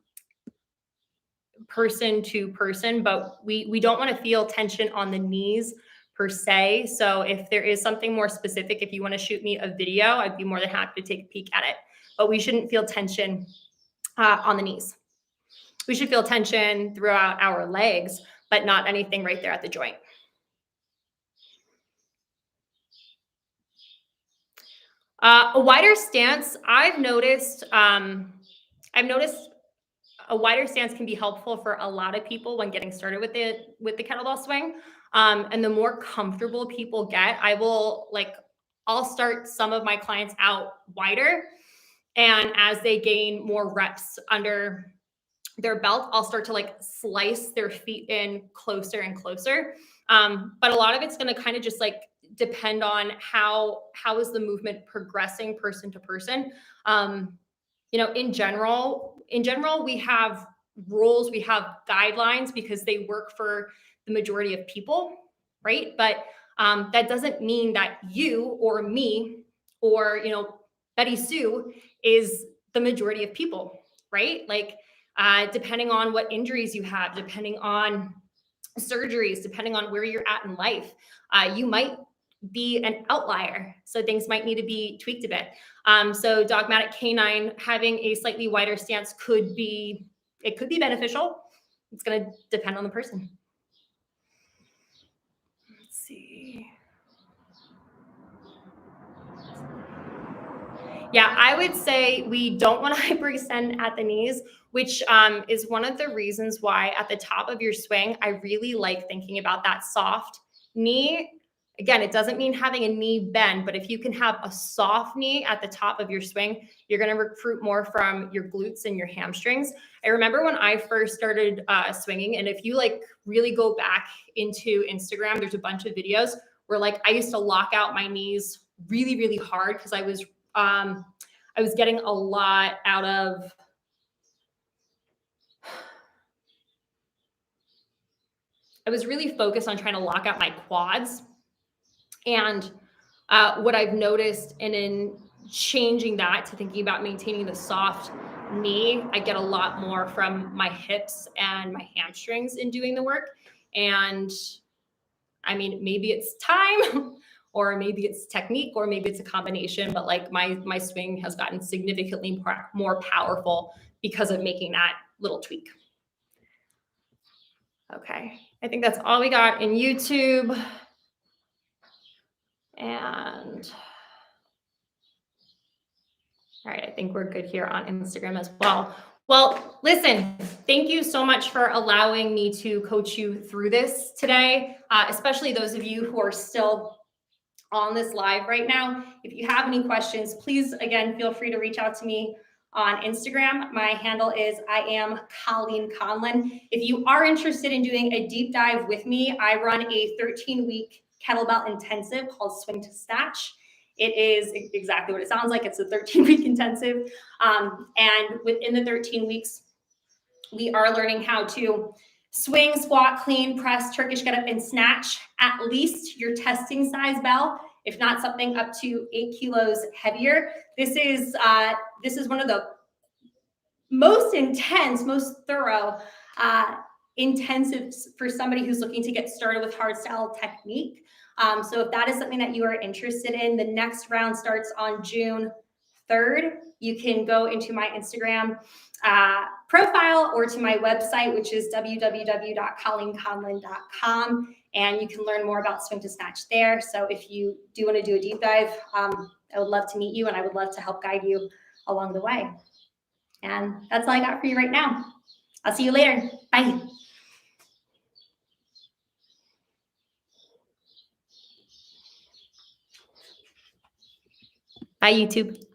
person to person, but we don't want to feel tension on the knees per se. So if there is something more specific, if you want to shoot me a video, I'd be more than happy to take a peek at it. But we shouldn't feel tension on the knees. We should feel tension throughout our legs, but not anything right there at the joint. A wider stance, I've noticed a wider stance can be helpful for a lot of people when getting started with the kettlebell swing. And the more comfortable people get, I'll start some of my clients out wider. And as they gain more reps under their belt, I'll start to like slice their feet in closer and closer. But a lot of it's going to kind of just like depend on how is the movement progressing person to person. In general, we have rules, we have guidelines because they work for the majority of people, right? But that doesn't mean that you or me or, Betty Sue is the majority of people, right? Like, depending on what injuries you have, depending on surgeries, depending on where you're at in life, you might be an outlier. So things might need to be tweaked a bit. So dogmatic canine, having a slightly wider stance could be beneficial. It's going to depend on the person. Let's see. Yeah, I would say we don't want to hyperextend at the knees, which is one of the reasons why at the top of your swing, I really like thinking about that soft knee Again, it doesn't mean having a knee bend, but if you can have a soft knee at the top of your swing, you're going to recruit more from your glutes and your hamstrings. I remember when I first started swinging, and if you like really go back into Instagram, there's a bunch of videos where like I used to lock out my knees really, really hard because I was getting a lot out of I was really focused on trying to lock out my quads. And what I've noticed, and in changing that to thinking about maintaining the soft knee, I get a lot more from my hips and my hamstrings in doing the work. And I mean, maybe it's time, or maybe it's technique, or maybe it's a combination. But like my swing has gotten significantly more powerful because of making that little tweak. Okay, I think that's all we got in YouTube. And all right, I think we're good here on Instagram as well. Well, listen, thank you so much for allowing me to coach you through this today, especially those of you who are still on this live right now. If you have any questions, please, again, feel free to reach out to me on Instagram. My handle is I am Colleen Conlon. If you are interested in doing a deep dive with me, I run a 13-week kettlebell intensive called Swing to Snatch. It is exactly what it sounds like. It's a 13-week intensive. And within the 13 weeks, we are learning how to swing, squat, clean, press, Turkish get up, and snatch at least your testing size bell, if not something up to 8 kilos heavier. This is one of the most intense, most thorough intensives for somebody who's looking to get started with hardstyle technique. So if that is something that you are interested in, the next round starts on June 3rd. You can go into my Instagram profile or to my website, which is www.colleenconlon.com, and you can learn more about Swing to Snatch there. So if you do want to do a deep dive, I would love to meet you, and I would love to help guide you along the way. And that's all I got for you right now. I'll see you later. Bye. Bye, YouTube.